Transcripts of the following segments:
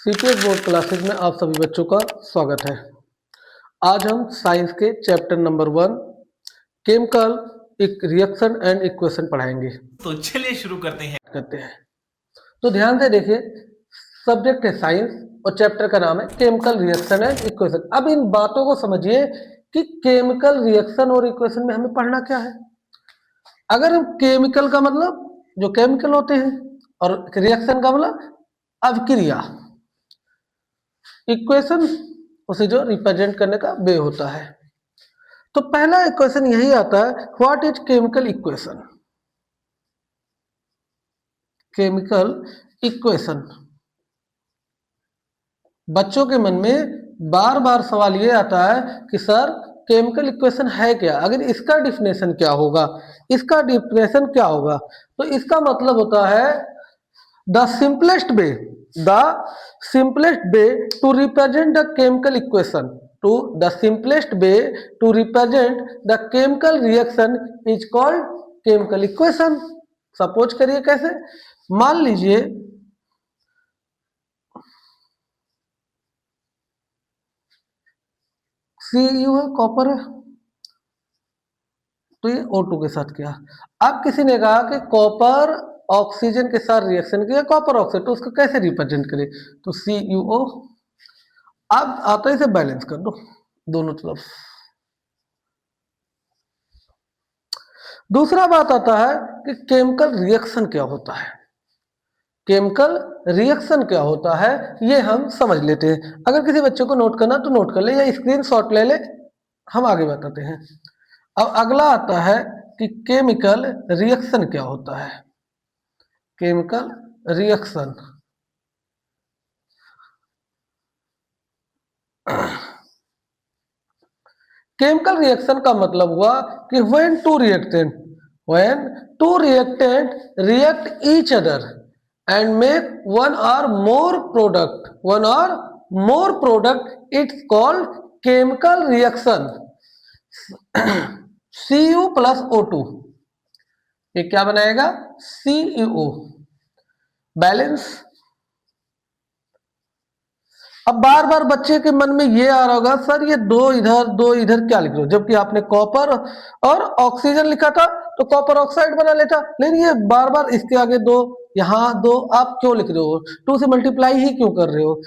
CPS board classes में आप सभी बच्चों का स्वागत है। आज हम साइंस के chapter number 1 chemical reaction and equation पढ़ाएंगे। तो चलिए शुरू करते हैं। तो ध्यान से देखिए, सब्जेक्ट है साइंस और चैप्टर का नाम है केमिकल रिएक्शन एंड इक्वेशन। अब इन बातों को समझिए कि केमिकल रिएक्शन और इक्वेशन में हमें पढ़ना क्या है। अगर हम केमिकल का मतलब जो केमिकल होते हैं और रिएक्शन का मतलब अभिक्रिया, इक्वेशन उसे जो रिप्रेजेंट करने का वे होता है। तो पहला इक्वेशन यही आता है, what is chemical equation. Chemical equation बच्चों के मन में बार बार सवाल ये आता है कि सर केमिकल इक्वेशन है क्या, अगर इसका डिफिनेशन क्या होगा, इसका डिफिनेशन क्या होगा। तो इसका मतलब होता है the simplest way to represent the chemical equation the simplest way to represent the chemical reaction is called chemical equation। Suppose करिए कैसे, मान लीजिए CU है, कॉपर है, तो ये O2 के साथ किया। अब किसी ने कहा कि कॉपर ऑक्सीजन के साथ रिएक्शन किया, कॉपर ऑक्साइड, तो उसको कैसे रिप्रेजेंट करें, तो CuO। अब आता है इसे बैलेंस कर दो दोनों तरफ। दूसरा बात आता है कि केमिकल रिएक्शन क्या होता है। केमिकल रिएक्शन क्या होता है ये हम समझ लेते हैं। अगर किसी बच्चे को नोट करना तो नोट कर ले या स्क्रीनशॉट ले ले, हम आगे बताते हैं। अब अगला आता है कि केमिकल रिएक्शन क्या होता है। केमिकल रिएक्शन केमिकल रिएक्शन का मतलब हुआ कि when two reactant react each other and make one or more product, it's called chemical reaction। Cu plus O2 ये क्या बनाएगा, CuO, बैलेंस। अब बार बार बच्चे के मन में ये आ रहा होगा, सर ये दो इधर क्या लिख रहे हो, जबकि आपने कॉपर और ऑक्सीजन लिखा था तो कॉपर ऑक्साइड बना लेता, लेकिन ये बार बार इसके आगे दो, यहाँ दो, आप क्यों लिख रहे हो, 2 से मल्टीप्लाई ही क्यों कर रहे हो।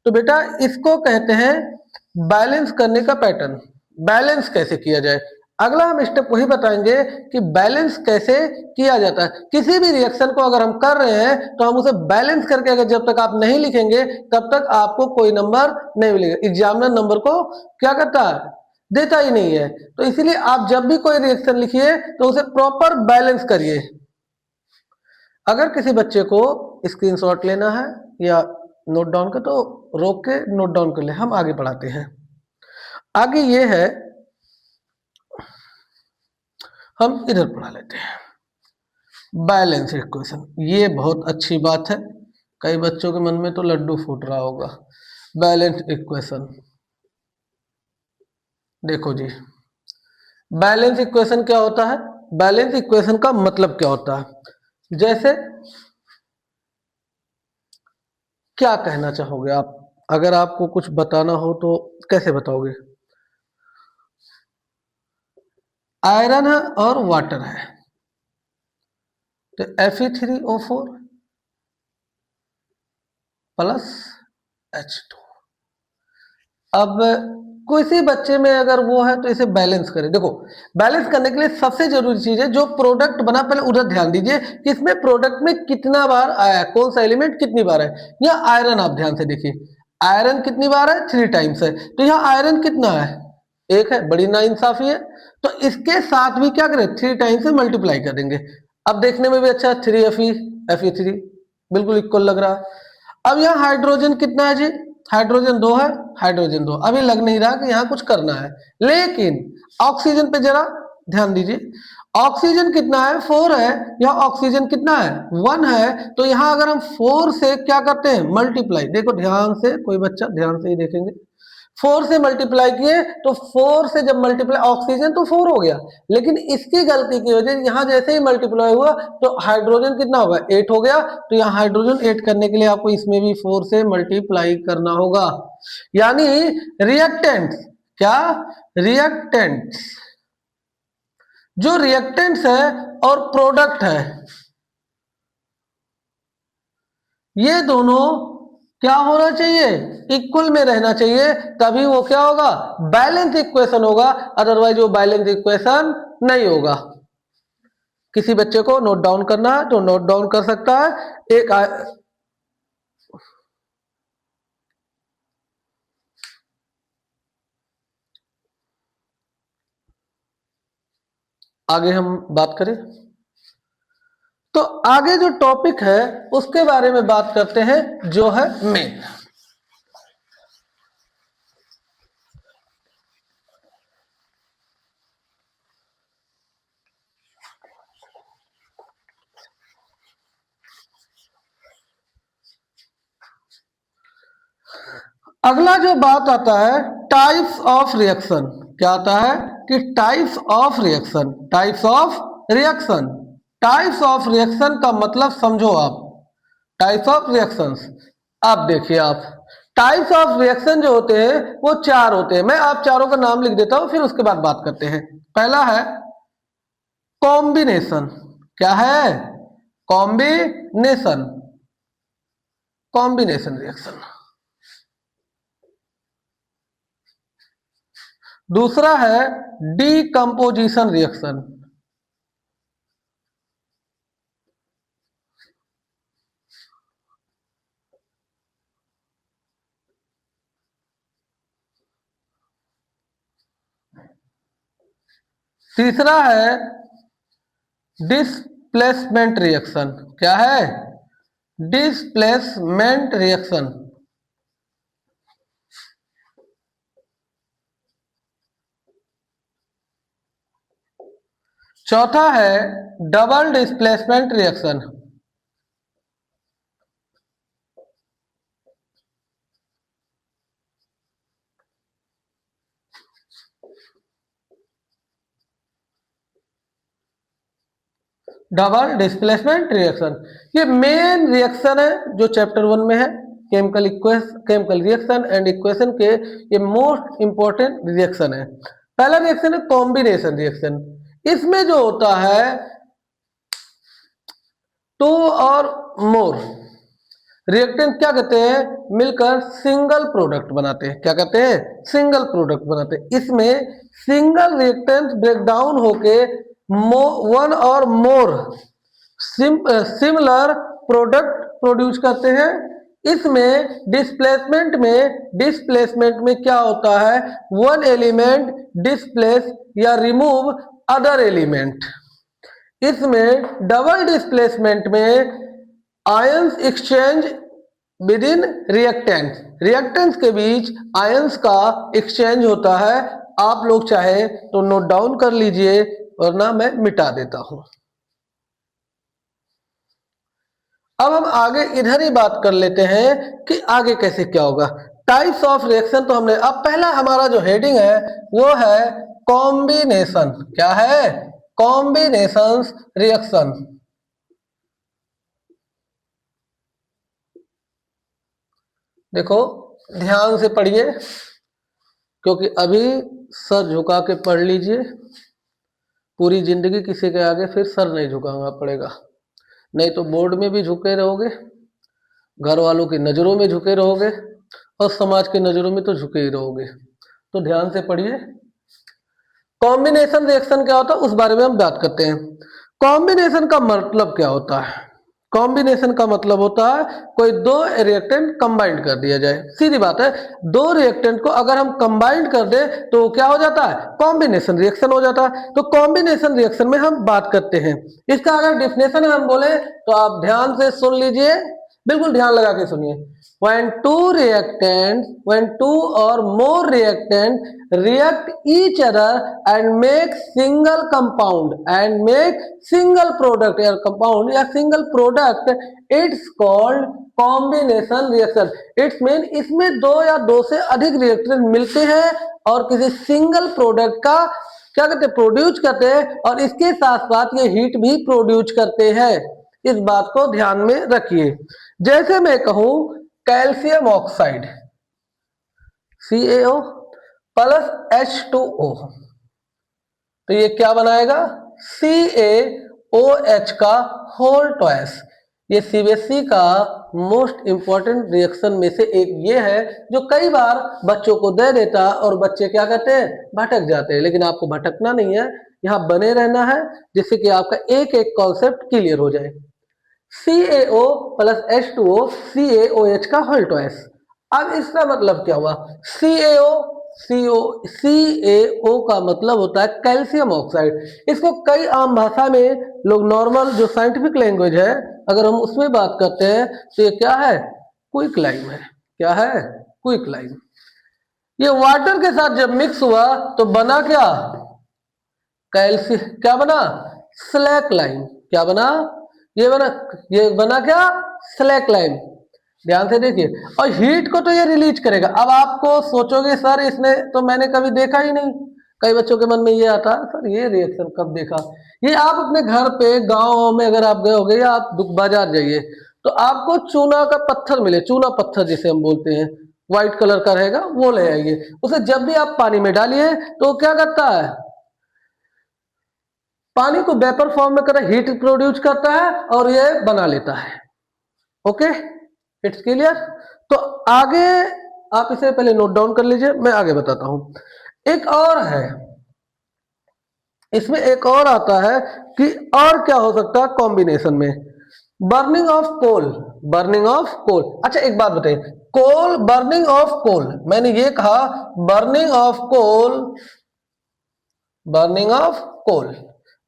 तो बेटा इसको कहते हैं बैलेंस करने का पैटर्न। बैलेंस कैसे किया जाए, अगला हम स्टेप वही बताएंगे कि बैलेंस कैसे किया जाता है। किसी भी रिएक्शन को अगर हम कर रहे हैं तो हम उसे बैलेंस करके, अगर जब तक आप नहीं लिखेंगे तब तक आपको कोई नंबर नहीं मिलेगा। एग्जामिनर नंबर को क्या करता है, देता ही नहीं है। तो इसीलिए आप जब भी कोई रिएक्शन लिखिए तो उसे प्रॉपर बैलेंस करिए। अगर किसी बच्चे को स्क्रीनशॉट लेना है या नोट डाउन कर तो रोक के नोट डाउन कर ले, हम आगे बढ़ाते हैं। आगे ये है, हम इधर पढ़ा लेते हैं बैलेंस इक्वेशन। ये बहुत अच्छी बात है, कई बच्चों के मन में तो लड्डू फूट रहा होगा। बैलेंस इक्वेशन देखो जी, बैलेंस इक्वेशन क्या होता है, बैलेंस इक्वेशन का मतलब क्या होता है। जैसे क्या कहना चाहोगे आप, अगर आपको कुछ बताना हो तो कैसे बताओगे। आयरन है और वाटर है तो Fe3O4 प्लस H2। अब किसी बच्चे में अगर वो है तो इसे बैलेंस करें। देखो बैलेंस करने के लिए सबसे जरूरी चीज है जो प्रोडक्ट बना, पहले उधर ध्यान दीजिए कि इसमें प्रोडक्ट में कितना बार आया, कौन सा एलिमेंट कितनी बार है। यहाँ आयरन आप ध्यान से देखिए, आयरन कितनी बार है, 3 टाइम्स है। तो यहाँ आयरन कितना है, 1 है, बड़ी नाइंसाफी है। तो इसके साथ भी क्या करें, 3 टाइम्स से मल्टीप्लाई कर देंगे। अब देखने में भी अच्छा है, 3Fe3 बिल्कुल इक्वल लग रहा है। अब यहाँ हाइड्रोजन कितना है जी, हाइड्रोजन 2 है, हाइड्रोजन 2। अभी लग नहीं रहा कि यहाँ कुछ करना है, लेकिन ऑक्सीजन पे जरा ध्यान दीजिए। ऑक्सीजन कितना है, 4 है, यहाँ ऑक्सीजन कितना है, 1 है। तो यहाँ अगर हम 4 से क्या करते हैं, मल्टीप्लाई। देखो ध्यान से, कोई बच्चा ध्यान से ही देखेंगे, 4 से मल्टीप्लाई किए तो 4 से जब मल्टीप्लाई, ऑक्सीजन तो 4 हो गया, लेकिन इसकी गलती की वजह से यहाँ जैसे ही मल्टीप्लाई हुआ तो हाइड्रोजन कितना होगा, 8 हो गया। तो यहाँ हाइड्रोजन 8 करने के लिए आपको इसमें भी 4 से मल्टीप्लाई करना होगा। यानी रिएक्टेंट, क्या, रिएक्टेंट, जो रिएक्टेंट्स है और प्रोडक्ट है, ये दोनों क्या होना चाहिए, इक्वल में रहना चाहिए, तभी वो क्या होगा, बैलेंस इक्वेशन होगा, अदरवाइज वो बैलेंस इक्वेशन नहीं होगा। किसी बच्चे को नोट डाउन करना है तो नोट डाउन कर सकता है। एक आगे हम बात करें तो आगे जो टॉपिक है उसके बारे में बात करते हैं, जो है मेन। अगला जो बात आता है टाइप्स ऑफ रिएक्शन, क्या आता है कि types of reaction, types of reaction. Types of reaction का मतलब समझो आप, टाइप्स ऑफ रिएक्शंस। आप देखिए, आप टाइप्स ऑफ रिएक्शन जो होते हैं वो 4 होते हैं। मैं आप चारों का नाम लिख देता हूं, फिर उसके बाद बात करते हैं। पहला है कॉम्बिनेशन, क्या है, कॉम्बिनेशन, कॉम्बिनेशन रिएक्शन। दूसरा है डीकंपोजिशन रिएक्शन, तीसरा है डिस्प्लेसमेंट रिएक्शन, क्या है, डिस्प्लेसमेंट रिएक्शन। चौथा है double displacement reaction. Double displacement reaction ये मेन रिएक्शन है जो चैप्टर 1 में है, केमिकल रिएक्शन एंड इक्वेशन के ये मोस्ट इंपॉर्टेंट रिएक्शन है। पहला रिएक्शन है कॉम्बिनेशन रिएक्शन। इसमें जो होता है 2 और मोर रिएक्टेंट क्या कहते हैं, मिलकर सिंगल प्रोडक्ट बनाते हैं। क्या कहते हैं, सिंगल प्रोडक्ट बनाते हैं। इसमें सिंगल रिएक्टेंट ब्रेक डाउन होके 1 और मोर सिमिलर प्रोडक्ट प्रोड्यूस करते हैं। इसमें डिस्प्लेसमेंट में क्या होता है, 1 एलिमेंट डिस्प्लेस या रिमूव अदर एलिमेंट। इसमें डबल डिस्प्लेसमेंट में ions exchange with in reactants, reactants के बीच आयंस का एक्सचेंज होता है। आप लोग चाहे तो नोट डाउन कर लीजिए, वरना मैं मिटा देता हूं। अब हम आगे इधर ही बात कर लेते हैं कि आगे कैसे क्या होगा। टाइप्स ऑफ रिएक्शन तो हमने, अब पहला हमारा जो हेडिंग है वो है कॉम्बिनेशन। क्या है, कॉम्बिनेशंस रिएक्शन। देखो ध्यान से पढ़िए, क्योंकि अभी सर झुका के पढ़ लीजिए। पूरी जिंदगी किसी के आगे फिर सर नहीं झुकाना पड़ेगा, नहीं तो बोर्ड में भी झुके रहोगे, घर वालों की नज़रों में झुके रहोगे और समाज की नज़रों में तो झुके ही रहोगे। तो ध्यान से पढ़िए। कॉम्बिनेशन रिएक्शन क्या होता है उस बारे में हम बात करते हैं। कॉम्बिनेशन का मतलब क्या होता है, कॉम्बिनेशन का मतलब होता है कोई 2 रिएक्टेंट कंबाइंड कर दिया जाए। सीधी बात है, 2 रिएक्टेंट को अगर हम कंबाइंड कर दें तो क्या हो जाता है, कॉम्बिनेशन रिएक्शन हो जाता है। तो कॉम्बिनेशन रिएक्शन में हम बात करते हैं। इसका अगर डेफिनेशन हम बोले तो आप ध्यान से सुन लीजिए, बिल्कुल ध्यान लगा के सुनिए। when two or more reactant react each other and make single product या compound या single product, it's called combination reaction। It's mean इसमें दो या दो से अधिक रिएक्टेंट मिलते हैं और किसी सिंगल प्रोडक्ट का क्या करते हैं, प्रोड्यूस करते हैं, और इसके साथ साथ ये हीट भी प्रोड्यूस करते हैं। इस बात को ध्यान में रखिए। जैसे मैं कहूं calcium oxide CaO plus H2O, तो ये क्या बनाएगा, CaOH का होल ट्वाइस। ये सीबीएसई का मोस्ट इंपॉर्टेंट रिएक्शन में से एक ये है जो कई बार बच्चों को दे देता और बच्चे क्या करते हैं, भटक जाते हैं। लेकिन आपको भटकना नहीं है, यहाँ बने रहना है जिससे कि आपका एक एक कॉन्सेप्ट क्लियर हो जाए। CaO प्लस H2O CaOH का होल ट्वाइस। अब इसका मतलब क्या हुआ, CaO का मतलब होता है कैल्शियम ऑक्साइड। इसको कई आम भाषा में लोग नॉर्मल जो साइंटिफिक लैंग्वेज है अगर हम उसमें बात करते हैं तो ये क्या है, क्विक लाइम है। क्या है, क्विक लाइम। ये वाटर के साथ जब मिक्स हुआ तो बना क्या, कैल्शियम, क्या बना, स्लैक लाइम। क्या बना, ये बना क्या, स्लैक लाइम। ध्यान से देखिए, और हीट को तो ये रिलीज करेगा। अब आपको सोचोगे सर इसने तो मैंने कभी देखा ही नहीं, कई बच्चों के मन में ये आता है सर ये रिएक्शन कब देखा। ये आप अपने घर पे गांव में अगर आप गए होगे या आप बाजार जाइए तो आपको चूना का पत्थर मिले, चूना पत्थर जिसे हम बोलते हैं, व्हाइट कलर का रहेगा, वो ले आइए। उसे जब भी आप पानी में डालिए तो क्या करता है, पानी को वेपर फॉर्म में कर हीट प्रोड्यूस करता है और ये बना लेता है। Okay, it's clear. तो आगे आप इसे पहले नोट डाउन कर लीजिए, मैं आगे बताता हूं। एक और है इसमें, एक और आता है कि और क्या हो सकता है कॉम्बिनेशन में, burning of coal. Burning of coal, अच्छा एक बात बताइए, कोल, बर्निंग ऑफ कोल, मैंने ये कहा burning of coal, burning of coal.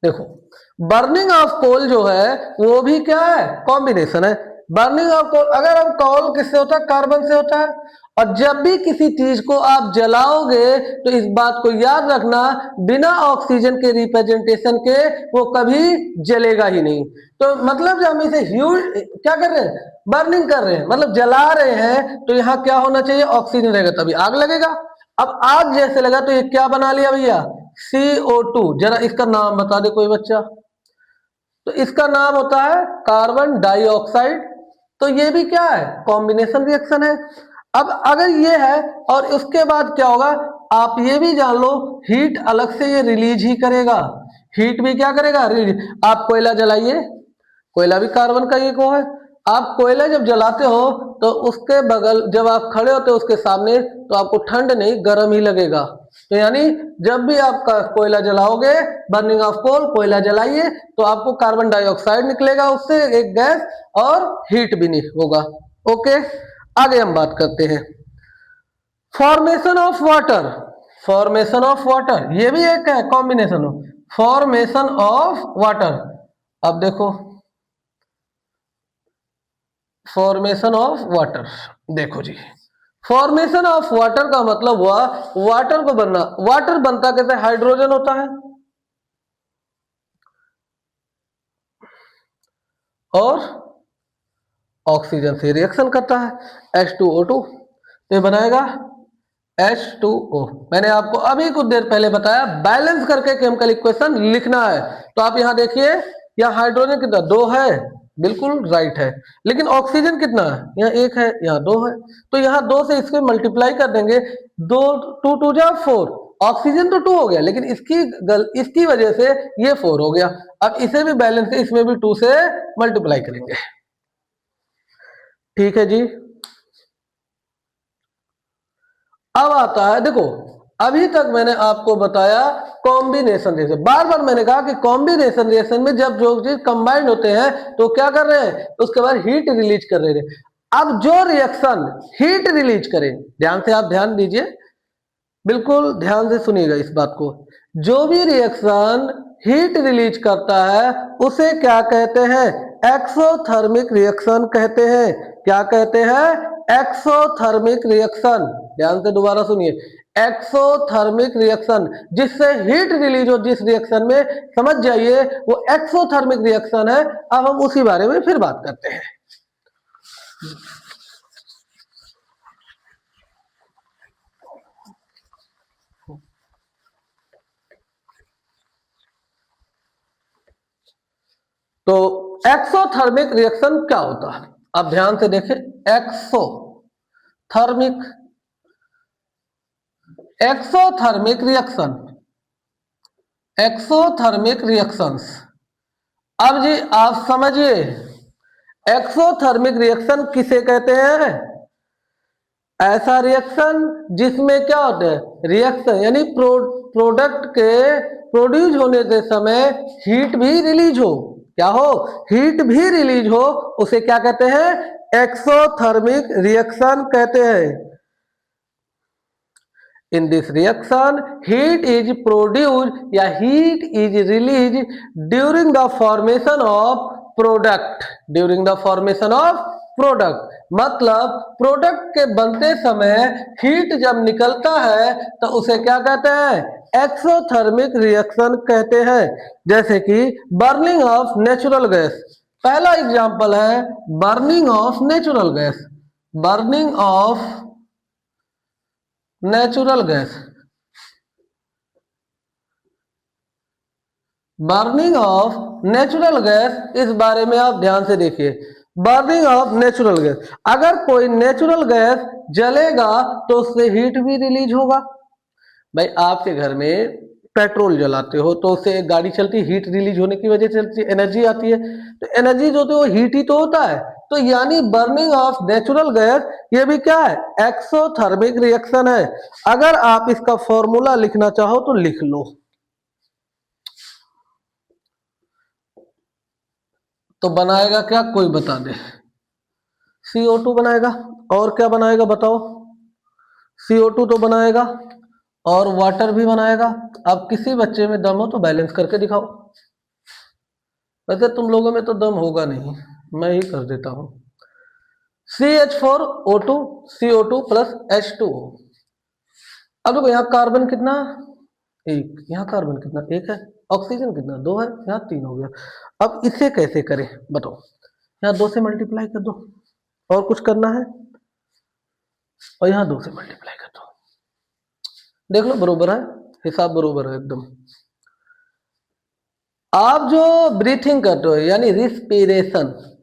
देखो बर्निंग ऑफ कोल जो है वो भी क्या है, कॉम्बिनेशन है। बर्निंग ऑफ कोल, अगर हम कोल किससे होता है, कार्बन से होता है। और जब भी किसी चीज को आप जलाओगे तो इस बात को याद रखना, बिना ऑक्सीजन के रिप्रेजेंटेशन के वो कभी जलेगा ही नहीं। तो मतलब जब हम इसे क्या कर रहे हैं, बर्निंग कर रहे हैं, मतलब जला रहे हैं, तो यहाँ क्या होना चाहिए, ऑक्सीजन रहेगा तभी आग लगेगा। अब आग जैसे लगा तो ये क्या बना लिया भैया, CO2। जरा इसका नाम बता दे कोई बच्चा, तो इसका नाम होता है कार्बन डाइऑक्साइड। तो ये भी क्या है, कॉम्बिनेशन रिएक्शन है। अब अगर ये है और उसके बाद क्या होगा, आप ये भी जान लो, हीट अलग से ये रिलीज ही करेगा। हीट भी क्या करेगा, रिलीज। आप कोयला जलाइए, कोयला भी कार्बन का एक वो है। आप कोयला जब जलाते हो तो उसके बगल जब आप खड़े होते हो उसके सामने तो आपको ठंड नहीं गर्म ही लगेगा। तो यानी जब भी आप कोयला जलाओगे, बर्निंग ऑफ कोल, कोयला जलाइए तो आपको कार्बन डाइऑक्साइड निकलेगा उससे एक गैस, और हीट भी नहीं होगा। ओके, आगे हम बात करते हैं formation of water. Formation of water ये भी एक है कॉम्बिनेशन, फॉर्मेशन ऑफ वाटर। अब देखो फॉर्मेशन ऑफ वाटर, देखो जी, फॉर्मेशन ऑफ वाटर का मतलब हुआ वाटर को बनना। वाटर बनता कैसे, हाइड्रोजन होता है और ऑक्सीजन से रिएक्शन करता है, H2O2, तो ये बनाएगा H2O। मैंने आपको अभी कुछ देर पहले बताया बैलेंस करके केमिकल इक्वेशन लिखना है। तो आप यहां देखिए, यहाँ हाइड्रोजन कितना, 2 है, बिल्कुल राइट है। लेकिन ऑक्सीजन कितना है, यहाँ 1 है, यहाँ 2 है। तो यहाँ 2 से इसको मल्टीप्लाई कर देंगे, 2 2 2 जा 4। ऑक्सीजन तो 2 हो गया, लेकिन इसकी वजह से ये 4 हो गया। अब इसे भी बैलेंस है, इसमें भी 2 से मल्टीप्लाई करेंगे। ठीक है जी। अब आता है, देखो अभी तक मैंने आपको बताया कॉम्बिनेशन रिएक्शन। बार बार मैंने कहा कि कॉम्बिनेशन रिएक्शन में जब जो चीज कंबाइंड होते हैं तो क्या कर रहे हैं, उसके बाद हीट रिलीज कर रहे हैं। अब जो रिएक्शन हीट रिलीज करे, ध्यान से आप ध्यान दीजिए, बिल्कुल ध्यान से सुनिएगा इस बात को, जो भी रिएक्शन हीट रिलीज करता है उसे क्या कहते हैं, एक्सोथर्मिक रिएक्शन कहते हैं। क्या कहते हैं? Exothermic reaction. ध्यान से दोबारा सुनिए, एक्सोथर्मिक रिएक्शन, जिससे हीट रिलीज हो जिस रिएक्शन में, समझ जाइए वो एक्सोथर्मिक रिएक्शन है। अब हम उसी बारे में फिर बात करते हैं। तो एक्सोथर्मिक रिएक्शन क्या होता है? अब ध्यान से देखें, exothermic exothermic reaction, exothermic reactions. अब जी आप समझिए, एक्सोथर्मिक रिएक्शन किसे कहते हैं? ऐसा रिएक्शन जिसमें क्या होता है, रिएक्शन यानी प्रोडक्ट के प्रोड्यूस होने के समय हीट भी रिलीज हो। क्या हो? हीट भी रिलीज हो, उसे क्या कहते हैं? एक्सोथर्मिक रिएक्शन कहते हैं। In this reaction, heat is produced या heat is released during the formation of product. During the formation of product मतलब प्रोडक्ट के बनते समय हीट जब निकलता है तो उसे क्या कहते हैं? एक्सोथर्मिक रिएक्शन कहते हैं। जैसे कि बर्निंग ऑफ नेचुरल गैस, पहला एग्जांपल है burning of natural gas. Burning of natural gas, burning of natural gas, इस बारे में आप ध्यान से देखिए। बर्निंग ऑफ नेचुरल गैस, अगर कोई नेचुरल गैस जलेगा तो उससे हीट भी रिलीज होगा। भाई आपके घर में पेट्रोल जलाते हो तो उससे एक गाड़ी चलती, हीट रिलीज होने की वजह से एनर्जी आती है, तो एनर्जी जो होती है वो हीट ही तो होता है। तो यानी बर्निंग ऑफ नेचुरल गैस ये भी क्या है? एक्सोथर्मिक रिएक्शन है। अगर आप इसका फॉर्मूला लिखना चाहो तो लिख लो। तो बनाएगा क्या, कोई बता दे? CO2 बनाएगा। और क्या बनाएगा बताओ? CO2 तो बनाएगा और वाटर भी बनाएगा। अब किसी बच्चे में दम हो तो बैलेंस करके दिखाओ। वैसे तुम लोगों में तो दम होगा नहीं, मैं ही कर देता हूं। CH4O2 CO2 plus H2O। अब देखो यहाँ कार्बन कितना? एक। यहाँ कार्बन कितना? एक है। ऑक्सीजन कितना? दो है। यहाँ तीन हो गया। अब इसे कैसे करें बताओ? यहाँ दो से मल्टीप्लाई कर दो, और कुछ करना है, और यहाँ दो से मल्टीप्लाई कर दो। देख लो बरोबर है, हिसाब बरोबर है एकदम। आप जो ब्रीथिंग करते हो यानी रिस्पिरेशन,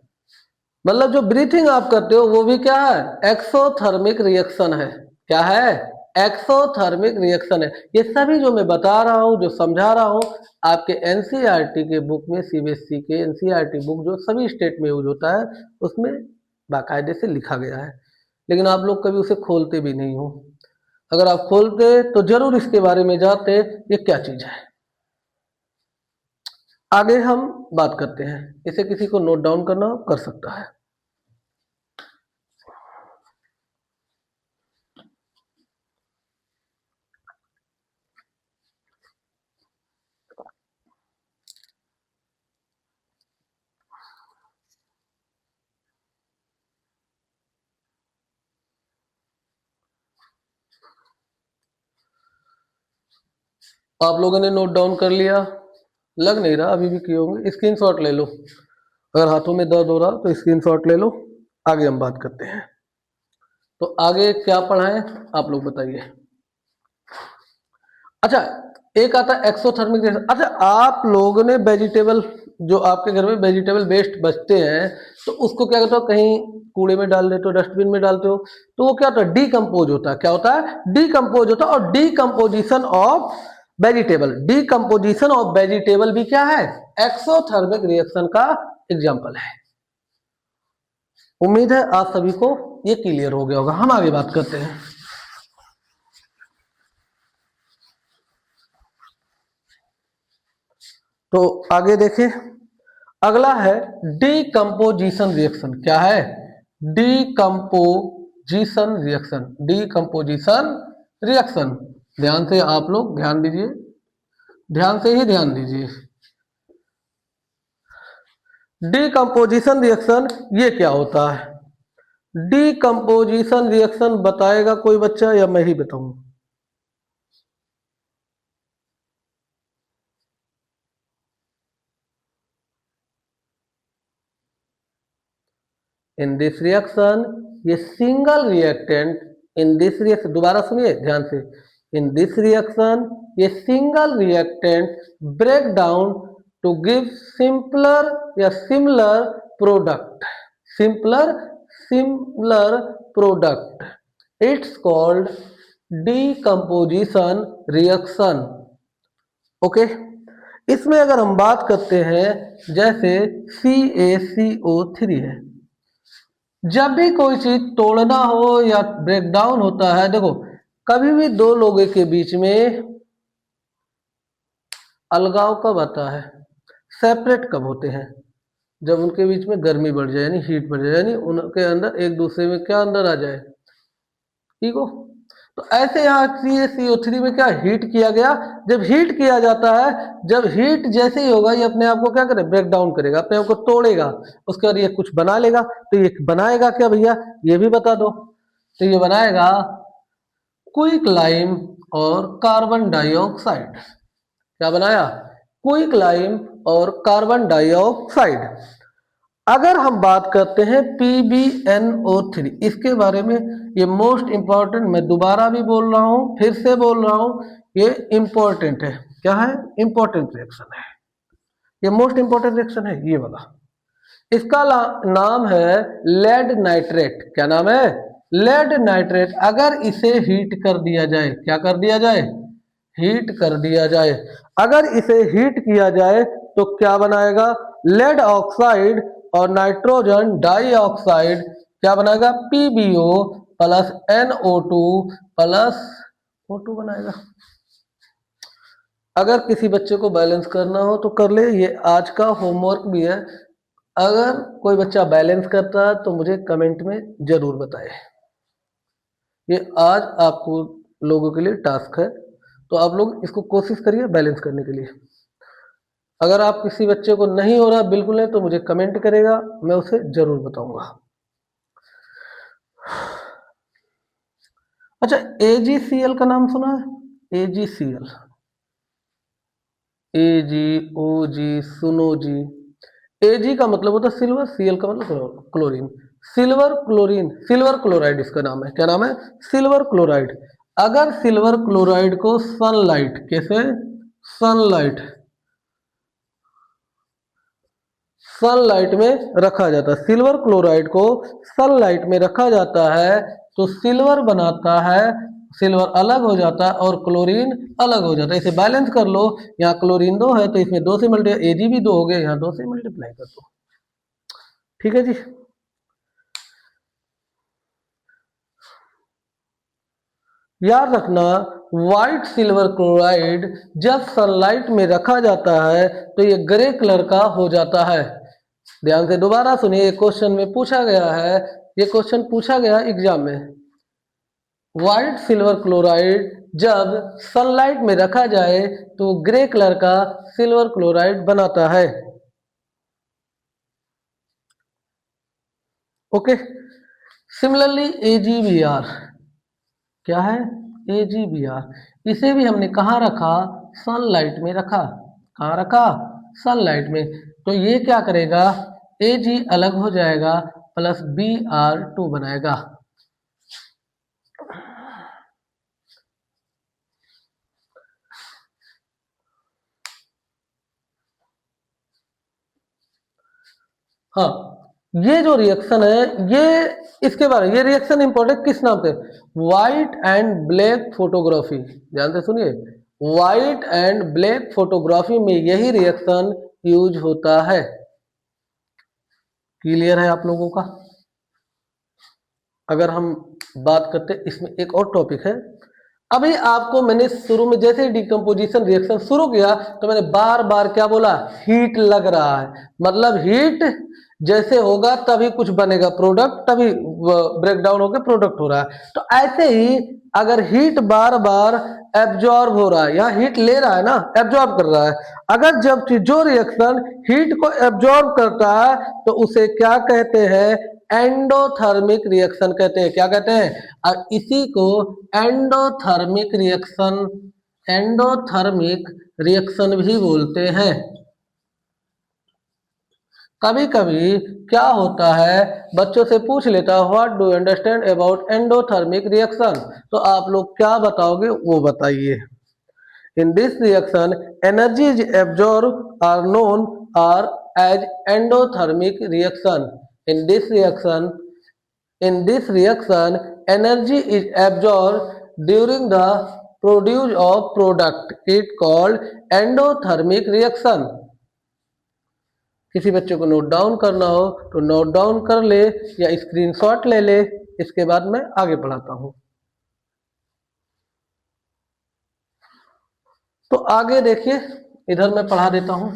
मतलब जो ब्रीथिंग आप करते हो वो भी क्या है? एक्सोथर्मिक रिएक्शन है। क्या है? एक्सोथर्मिक रिएक्शन है। ये सभी जो मैं बता रहा हूं, जो समझा रहा हूं, आपके एनसीईआरटी के बुक में, सीबीएसई के एनसीईआरटी बुक जो सभी स्टेट में यूज होता है उसमें बाकायदे से लिखा गया है, लेकिन आप लोग कभी उसे खोलते भी नहीं हो। अगर आप खोलते तो जरूर इसके बारे में जानते ये क्या चीज है। आगे हम बात करते हैं। इसे किसी को नोट डाउन करना हो कर सकता है। आप लोगों ने नोट डाउन कर लिया? लग नहीं रहा, अभी भी किए होंगे। स्क्रीनशॉट ले लो, अगर हाथों में दर्द हो रहा तो स्क्रीनशॉट ले लो। आगे हम बात करते हैं। तो आगे क्या पढ़ाएं आप लोग बताइए। अच्छा, एक आता है एक्सोथर्मिक रिएक्शन। अच्छा, आप लोगों ने वेजिटेबल, जो आपके घर में वेजिटेबल वेस्ट बचते हैं तो उसको क्या करते हो? कहीं कूड़े में डाल देते हो, डस्टबिन में डालते हो, तो वो क्या होता है? डीकम्पोज होता है। क्या होता है? डीकम्पोज होता है। और decomposition of vegetable, decomposition of vegetable भी क्या है? एक्सोथर्मिक रिएक्शन का एग्जाम्पल है। उम्मीद है आप सभी को ये क्लियर हो गया होगा। हम आगे बात करते हैं। तो आगे देखें, अगला है डीकम्पोजिशन रिएक्शन। क्या है? Decomposition reaction. डीकम्पोजिशन रिएक्शन, ध्यान से आप लोग ध्यान दीजिए, ध्यान से ही ध्यान दीजिए। डीकम्पोजिशन रिएक्शन ये क्या होता है? डीकम्पोजिशन रिएक्शन बताएगा कोई बच्चा या मैं ही बताऊं? इन दिस रिएक्शन, ये single reactant in this reaction, दोबारा सुनिए ध्यान से, इन दिस रिएक्शन ये single reactant break down to give simpler या similar product, similar product, it's called decomposition reaction. Okay, इसमें अगर हम बात करते हैं जैसे CaCO3 है, जब भी कोई चीज तोड़ना हो या ब्रेक डाउन होता है, देखो कभी भी दो लोगों के बीच में अलगाव कब आता है, सेपरेट कब होते हैं? जब उनके बीच में गर्मी बढ़ जाए, यानी हीट बढ़ जाए, यानी उनके अंदर एक दूसरे में क्या अंदर आ जाए, ईगो। तो ऐसे यहाँ CaCO3 में क्या हीट किया गया, जब हीट किया जाता है, जब हीट जैसे ही होगा ये अपने आप को क्या करे, ब्रेक डाउन करेगा, अपने आप को तोड़ेगा, उसके बाद ये कुछ बना लेगा। तो ये बनाएगा क्या भैया, ये भी बता दो। तो ये बनाएगा क्विक लाइम और कार्बन डाइऑक्साइड। क्या बनाया, क्विक लाइम और कार्बन डाइऑक्साइड। अगर हम बात करते हैं PbNO3, इसके बारे में, ये मोस्ट इंपॉर्टेंट, मैं दोबारा भी बोल रहा हूं, फिर से बोल रहा हूं, ये इंपॉर्टेंट है। क्या है, इंपॉर्टेंट रिएक्शन है, ये मोस्ट इंपॉर्टेंट रिएक्शन है ये वाला। इसका नाम है लेड नाइट्रेट। क्या नाम है, लेड नाइट्रेट। अगर इसे हीट कर दिया जाए, क्या कर दिया जाए, हीट कर दिया जाए, अगर इसे हीट किया जाए तो क्या बनाएगा, लेड ऑक्साइड और नाइट्रोजन डाइऑक्साइड, क्या बनाएगा, PbO plus NO2 plus O2 बनाएगा। अगर किसी बच्चे को बैलेंस करना हो तो कर ले, ये आज का होमवर्क भी है। अगर कोई बच्चा बैलेंस करता है तो मुझे कमेंट में जरूर बताए। ये आज आपको लोगों के लिए टास्क है, तो आप लोग इसको कोशिश करिए बैलेंस करने के लिए। अगर आप किसी बच्चे को नहीं हो रहा बिल्कुल नहीं, तो मुझे कमेंट करेगा, मैं उसे जरूर बताऊंगा। अच्छा, AgCl का नाम सुना है, AgCl, AgOg, सुनो जी। Ag का मतलब होता है सिल्वर, Cl का मतलब chlorine, silver chlorine, silver chloride इसका नाम है। क्या नाम है, सिल्वर क्लोराइड। अगर सिल्वर क्लोराइड को सनलाइट, कैसे, सनलाइट में रखा जाता है, सिल्वर क्लोराइड को सनलाइट में रखा जाता है तो सिल्वर बनाता है, सिल्वर अलग हो जाता है और क्लोरीन अलग हो जाता है। इसे बैलेंस कर लो, यहाँ क्लोरीन 2 है तो इसमें 2 से मल्टीप्लाई, Ag भी 2 हो गए, यहाँ 2 से मल्टीप्लाई कर दो। ठीक है जी। याद रखना, व्हाइट सिल्वर क्लोराइड जब सनलाइट में रखा जाता है तो ये ग्रे कलर का हो जाता है। ध्यान से दोबारा सुनिए, क्वेश्चन में पूछा गया है, ये क्वेश्चन पूछा गया एग्जाम में, व्हाइट सिल्वर क्लोराइड जब सनलाइट में रखा जाए तो ग्रे कलर का सिल्वर क्लोराइड बनाता है। ओके, सिमिलरली AgBr, क्या है, AgBr, इसे भी हमने कहाँ रखा, सनलाइट में रखा। कहाँ रखा, सनलाइट में। तो ये क्या करेगा, Ag अलग हो जाएगा प्लस Br2 बनाएगा। हाँ, ये जो रिएक्शन है, ये इसके बारे में, ये रिएक्शन इंपॉर्टेंट किस नाम से, व्हाइट एंड ब्लैक फोटोग्राफी। ध्यान से सुनिए, व्हाइट एंड ब्लैक फोटोग्राफी में यही रिएक्शन यूज होता है। क्लियर है आप लोगों का? अगर हम बात करते, इसमें एक और टॉपिक है। अभी आपको मैंने शुरू में जैसे डिकम्पोजिशन रिएक्शन शुरू किया तो मैंने बार बार क्या बोला, हीट लग रहा है, मतलब हीट जैसे होगा तभी कुछ बनेगा प्रोडक्ट, तभी ब्रेक डाउन होकर प्रोडक्ट हो रहा है। तो ऐसे ही अगर हीट बार बार एब्जॉर्ब हो रहा है, या हीट ले रहा है ना, एब्जॉर्ब कर रहा है, अगर जब जो रिएक्शन हीट को एब्जॉर्ब करता है तो उसे क्या कहते हैं, एंडोथर्मिक रिएक्शन कहते हैं। क्या कहते हैं? और इसी को एंडोथर्मिक रिएक्शन, एंडोथर्मिक रिएक्शन भी बोलते हैं। कभी कभी क्या होता है, बच्चों से पूछ लेता है what do understand about endothermic reaction, तो आप लोग क्या बताओगे वो बताइए। In this reaction energy is absorb are known are as endothermic reaction. In this reaction, in this reaction energy is absorbed during the produce of product, it called endothermic reaction। किसी बच्चे को नोट डाउन करना हो तो note down कर ले या screenshot ले ले, इसके बाद मैं आगे पढ़ाता हूं। तो आगे देखिए, इधर मैं पढ़ा देता हूं।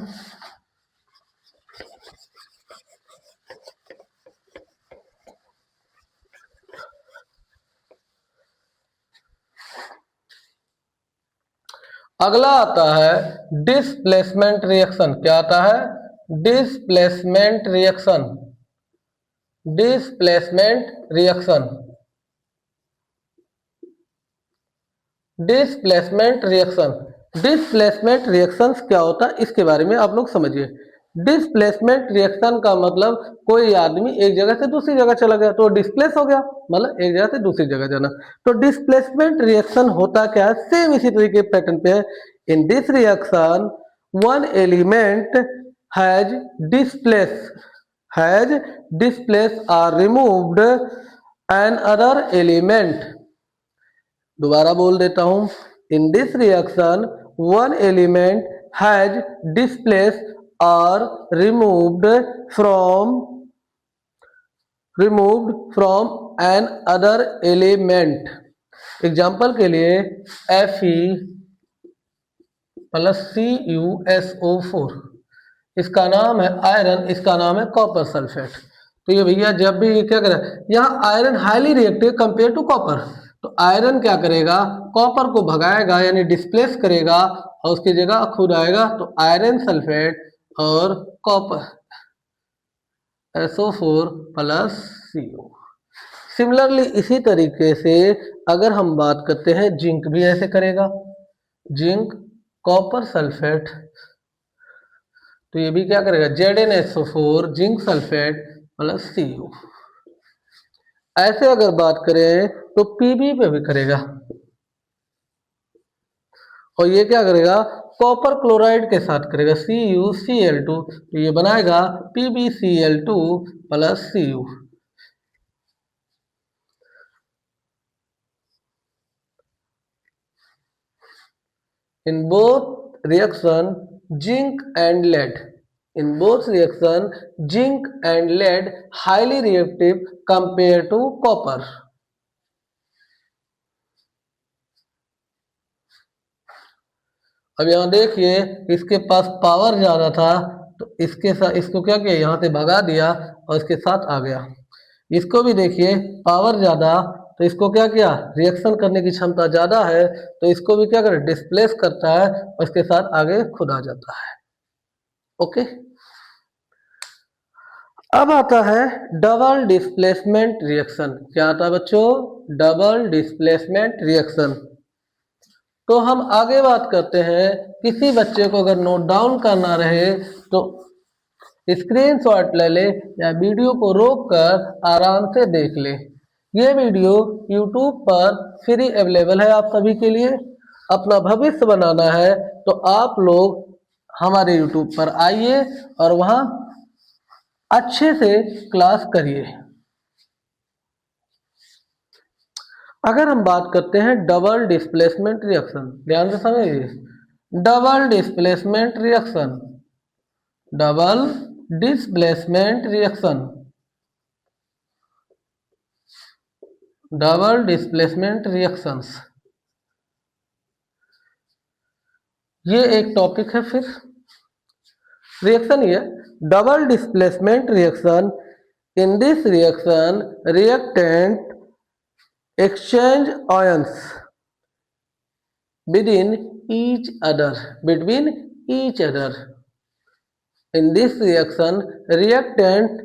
अगला आता है डिस्प्लेसमेंट रिएक्शन। क्या आता है? Displacement reaction. Displacement reaction, displacement reaction. Displacement reactions क्या होता है इसके बारे में आप लोग समझिए। डिस्प्लेसमेंट रिएक्शन का मतलब कोई आदमी एक जगह से दूसरी जगह चला गया तो डिस्प्लेस हो गया, मतलब एक जगह से दूसरी जगह जाना। तो डिस्प्लेसमेंट रिएक्शन होता क्या है? सेम इसी तरीके पैटर्न पे है। In this reaction one element has displace, has displace or removed another element. दोबारा बोल देता हूं। In this reaction one element has displace or removed from another element. Example के लिए Fe प्लस CuSO4, इसका नाम है iron, इसका नाम है कॉपर सल्फेट। तो ये भैया जब भी क्या करें, यहाँ iron highly reactive compare to copper, तो आयरन क्या करेगा, कॉपर को भगाएगा यानी डिस्प्लेस करेगा और उसकी जगह खुद आएगा। तो आयरन सल्फेट और copper SO4 plus CO। Similarly इसी तरीके से अगर हम बात करते हैं, जिंक भी ऐसे करेगा, जिंक कॉपर सल्फेट, तो ये भी क्या करेगा, ZnSO4 zinc sulphate plus CO। ऐसे अगर बात करें तो Pb पे भी करेगा, और ये क्या करेगा, कॉपर क्लोराइड के साथ करेगा CuCl2, तो ये बनाएगा PbCl2 plus Cu। In both reaction zinc and lead, in both reaction zinc and lead highly reactive compared to copper। अब यहाँ देखिए इसके पास पावर ज्यादा था तो इसके साथ इसको क्या किया, यहाँ से भगा दिया और इसके साथ आ गया। इसको भी देखिए पावर ज्यादा, तो इसको क्या किया, रिएक्शन करने की क्षमता ज्यादा है तो इसको भी क्या करे, डिस्प्लेस करता है और इसके साथ आगे खुद आ जाता है। ओके, अब आता है डबल डिस्प्लेसमेंट रिएक्शन। क्या आता है बच्चों? Double displacement reaction. तो हम आगे बात करते हैं, किसी बच्चे को अगर नोट डाउन करना रहे तो स्क्रीनशॉट ले ले या वीडियो को रोक कर आराम से देख ले। ये वीडियो YouTube पर फ्री अवेलेबल है आप सभी के लिए। अपना भविष्य बनाना है तो आप लोग हमारे YouTube पर आइए और वहाँ अच्छे से क्लास करिए। अगर हम बात करते हैं डबल डिस्प्लेसमेंट रिएक्शन, ध्यान से समझिए, double displacement reaction, double displacement reaction, double displacement reactions, ये एक टॉपिक है। फिर रिएक्शन ये double displacement reaction. In this reaction, reactant exchange ions between each other. In this reaction, reactant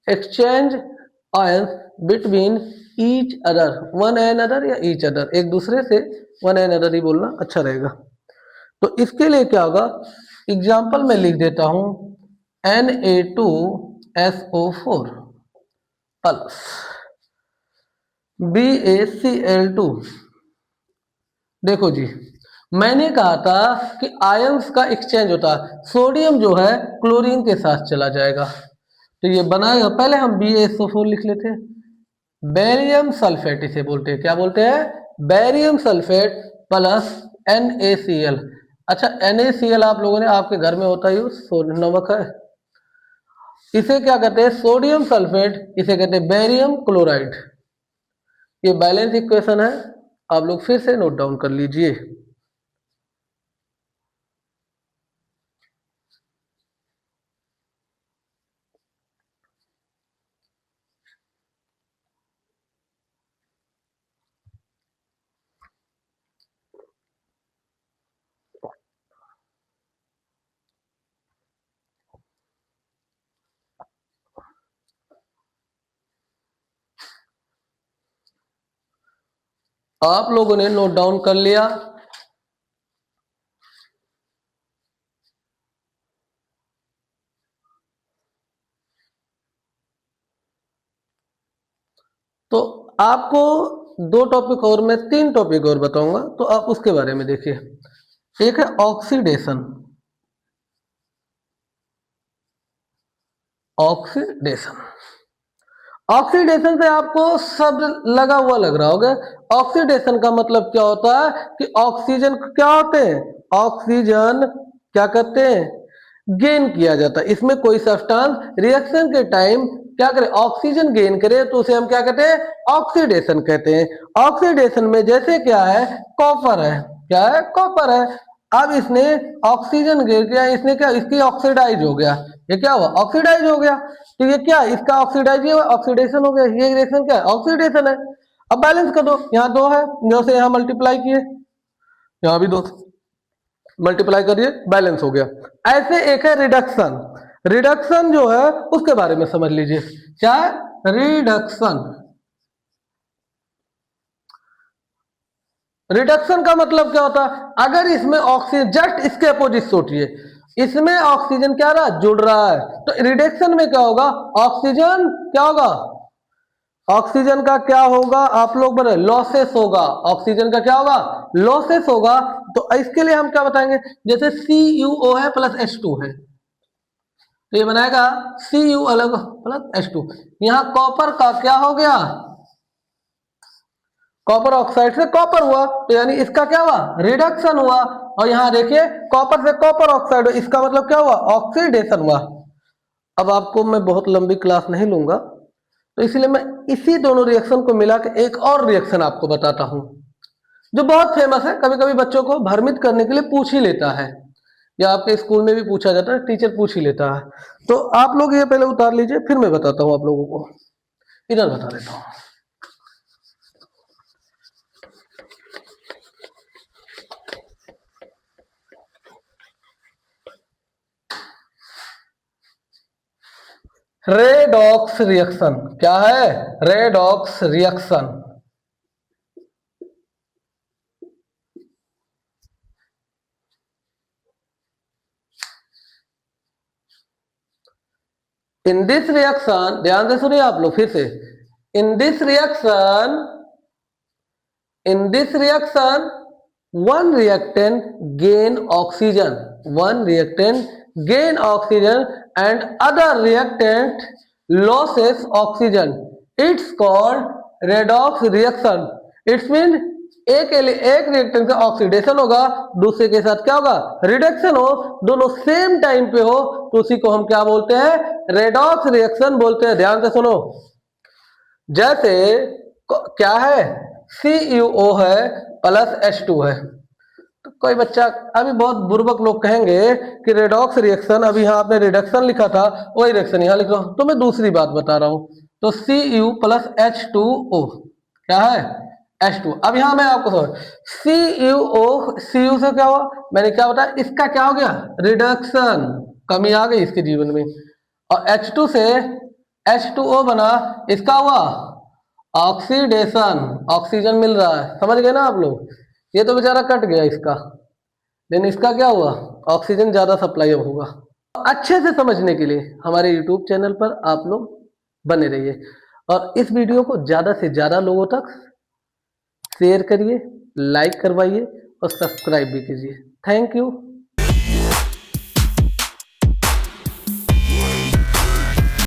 exchange ions between each other. One another या each other, एक दूसरे से one another ही बोलना अच्छा रहेगा। तो इसके लिए क्या होगा, एग्जाम्पल में लिख देता हूं Na2SO4 प्लस BaCl2। देखो जी, मैंने कहा था कि आयंस का एक्सचेंज होता है, सोडियम जो है क्लोरीन के साथ चला जाएगा, तो ये बनाएगा। पहले हम BaSO4 लिख लेते हैं, बेरियम सल्फेट इसे बोलते हैं, क्या बोलते हैं, बेरियम सल्फेट प्लस NaCl। अच्छा, NaCl आप लोगों ने आपके घर में होता है सोडियम नमक है, इसे क्या कहते हैं, सोडियम सल्फेट, इसे कहते हैं बेरियम क्लोराइड। ये बैलेंस इक्वेशन है, आप लोग फिर से नोट डाउन कर लीजिए। आप लोगों ने नोट डाउन कर लिया। तो आपको दो टॉपिक और, मैं तीन टॉपिक और बताऊंगा, तो आप उसके बारे में देखिए। एक है ऑक्सीडेशन। ऑक्सीडेशन से आपको शब्द लगा हुआ लग रहा होगा। ऑक्सीडेशन का मतलब क्या होता है कि ऑक्सीजन क्या होते हैं, ऑक्सीजन क्या करते हैं, गेन किया जाता है। इसमें कोई सब्सटेंस रिएक्शन के टाइम क्या करे, ऑक्सीजन गेन करे, तो उसे हम क्या कहते हैं, ऑक्सीडेशन कहते हैं। ऑक्सीडेशन में जैसे क्या है, कॉपर है, क्या है, कॉपर है। अब इसने ऑक्सीजन गेन किया, इसने क्या, इसकी ऑक्सीडाइज हो गया, ये क्या हुआ, ऑक्सीडाइज हो गया। तो ये क्या, इसका ऑक्सीडाइज हुआ, ऑक्सीडेशन हो गया। ये रिएक्शन क्या है, ऑक्सीडेशन है। अब बैलेंस कर दो, यहाँ दो है, दो से यहाँ मल्टीप्लाई किए, यहाँ भी दो मल्टीप्लाई करिए, बैलेंस हो गया। ऐसे एक है रिडक्शन। रिडक्शन जो है उसके बारे में समझ लीजिए, क्या है, रिडक्शन। रिडक्शन का मतलब क्या होता है, अगर इसमें ऑक्सीजन, जस्ट इसके अपोजिट सोचिए, इसमें ऑक्सीजन क्या रहा, जुड़ रहा है, तो रिडक्शन में क्या होगा, ऑक्सीजन क्या होगा, ऑक्सीजन का क्या होगा, आप लोग बोले लॉसेस होगा। ऑक्सीजन का क्या होगा, लॉसेस होगा। तो इसके लिए हम क्या बताएंगे, जैसे CuO है प्लस H2 है, तो ये बनाएगा Cu अलग प्लस H2। यहां कॉपर का क्या हो गया, कॉपर ऑक्साइड से कॉपर हुआ, तो यानी इसका क्या हुआ, रिडक्शन हुआ। और यहां देखिए कॉपर से कॉपर ऑक्साइड, इसका मतलब क्या हुआ, ऑक्सीडेशन हुआ। अब आपको मैं बहुत लंबी क्लास नहीं लूंगा, तो इसलिए मैं इसी दोनों रिएक्शन को मिला के एक और रिएक्शन आपको बताता हूं, जो बहुत फेमस है, कभी कभी बच्चों को भ्रमित करने के लिए पूछ ही लेता है, या आपके स्कूल में भी पूछा जाता है, टीचर पूछ ही लेता है। तो आप लोग ये पहले उतार लीजिए, फिर मैं बताता हूं आप लोगों को। इधर बता देता हूं। रेडॉक्स रिएक्शन, क्या है, redox reaction. In this reaction, ध्यान से सुनिए आप लोग फिर से, in this reaction one reactant gain oxygen, and other reactant losses oxygen. It's called redox reaction. It means एक रिएक्टेंट का ऑक्सीडेशन होगा, दूसरे के साथ क्या होगा, रिडक्शन हो, दोनों सेम टाइम पे हो, तो उसी को हम क्या बोलते हैं, रेडॉक्स रिएक्शन बोलते हैं। ध्यान से सुनो, जैसे क्या है, CuO है प्लस H2 है, तो कोई बच्चा, अभी बहुत बुर्बक लोग कहेंगे कि रेडॉक्स रिएक्शन, अभी यहाँ आपने रिडक्शन लिखा था वही रिएक्शन यहाँ लिख रहा हूँ। तो मैं दूसरी बात बता रहा हूँ। तो Cu प्लस H2O क्या है? H2। अब यहाँ मैं आपको Cu से क्या हुआ, मैंने क्या बताया, इसका क्या हो गया? रिडक्शन, कमी आ गई इसके जीवन में। और H2 से H2O बना, इसका हुआ ऑक्सीडेशन, ऑक्सीजन मिल रहा है। समझ गए ना आप लोग? ये तो बेचारा कट गया इसका, लेकिन इसका क्या हुआ? ऑक्सीजन ज्यादा सप्लाई अब होगा। अच्छे से समझने के लिए हमारे YouTube चैनल पर आप लोग बने रहिए और इस वीडियो को ज्यादा से ज्यादा लोगों तक शेयर करिए, लाइक करवाइए और सब्सक्राइब भी कीजिए। Thank you.